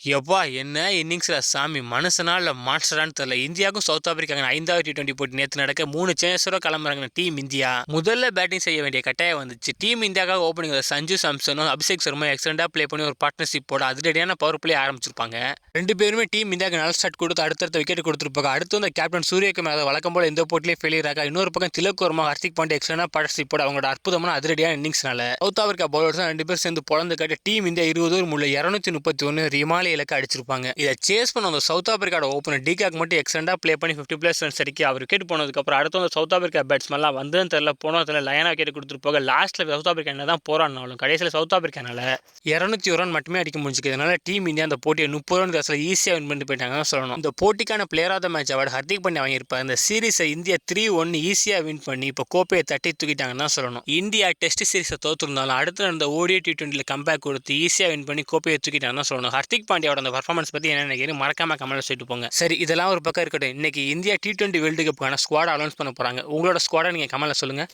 எப்பா என்ன இன்னிங்ஸ்ல சாமி மனுஷனா இல்ல மான்ஸ்டரான்னு தெரியல. இந்தியாவுக்கும் சவுத் ஆப்பிரிக்காங்க 5வது T20 போட்டி நேற்று நடக்க 3 சேஸரோட கிளம்புறாங்க டீம் இந்தியா. முதல்ல பேட்டிங் செய்ய வேண்டிய கட்டாயம் வந்துச்சு. டீம் இந்தியாவுக்காக ஓப்பனிங் சஞ்சு சாம்சனும் அபிஷேக் சர்மா எக்ஸலண்டா ப்ளே பண்ணி ஒரு பார்ட்னர்ஷிப் போட அதிரடியான பவர் பிளே ஆரம்பிச்சிருப்பாங்க. ரெண்டு பேருமே டீம் இந்தியாவுக்கு நல்ல ஸ்டார்ட் கொடுத்து அடுத்தடுத்த விக்கெட் கொடுத்துருப்பாங்க. அடுத்து வந்து கேப்டன் சூரியகுமார் வழக்கம் போல எந்த போட்டிலையும் ஃபெயிலியர் ஆகா. இன்னொரு பக்கம் திலக் வர்மா ஹர்திக் பாண்டியா எக்ஸலண்டா பார்ட்னர்ஷிப் போட அவங்களோட அற்புதமான அதிரடியான இன்னிங்ஸ்னால சவுத் ஆப்பிரிக்கா பவுலர்ஸ் ரெண்டு பேரும் சேர்ந்து பொழந்து காட்டி டீம் இந்தியா 20 ஓவர் முள்ள 231 ரிமாலி இலக்கு அடிச்சிருப்பாங்க. இதை சேஸ் பண்ண அந்த சவுத் ஆப்பிரிக்காவோட ஓப்பனர் டிகாக் மட்டும் எக்ஸலண்டா ப்ளே பண்ணி 50+ ரன்ஸ் அடிக்கி அவர் விக்கெட் போனதுக்கப்புறம் அடுத்து வந்து சவுத் ஆப்பிரிக்கா பேட்ஸ்மேன்லாம் வந்ததுன்னு தெரியல போனதில் லயனா விக்கெட் கொடுத்துட்டு போக லாஸ்ட்டில் சவுத் ஆப்பிரிக்கா என்ன தான் போராடினாலும் கடைசியில் சவுத் ஆப்பிரிக்கானால 201 ரன் மட்டுமே அடிக்க முடிஞ்சுக்கு. இதனால டீம் இந்தியா அந்த போட்டியை 30 ரன் காசில் ஈஸியாக வின் பண்ணிட்டு போயிட்டாங்கன்னு சொல்லணும். இந்த போட்டிக்கான player of the match award Hardik Pandya வாங்கியிருப்பார். இந்த சீரீஸை இந்தியா 3-1 ஈஸியாக வின் பண்ணி இப்போ கோப்பையை தட்டி தூக்கிட்டாங்கன்னு தான் சொல்லணும். இந்தியா டெஸ்ட் சீரீஸை தோற்றுருந்தாலும் அடுத்து நடந்த ஓடிஐ T20 கம்பேக் கொடுத்து ஈஸியாக வின் பண்ணி கோப்பையை தூக்கிட்டாங்கன்னு தான் சொல்லணும். ஹர்திக் பாண்டியாவோட அந்த பர்ஃபார்மன்ஸ் பற்றி என்ன நினைக்கிறீங்க மறக்காம கமெண்ட்ல சொல்லிட்டு போங்க. சரி, இதெல்லாம் ஒரு பக்கம் இருக்கட்டும். இன்னைக்கு இந்தியா T20 வேர்ல்டு கப்புக்கான ஸ்குவாட் அனௌன்ஸ் பண்ண போறாங்க. உங்களோட ஸ்குவாடை நீங்க கமெண்ட்ல சொல்லுங்க.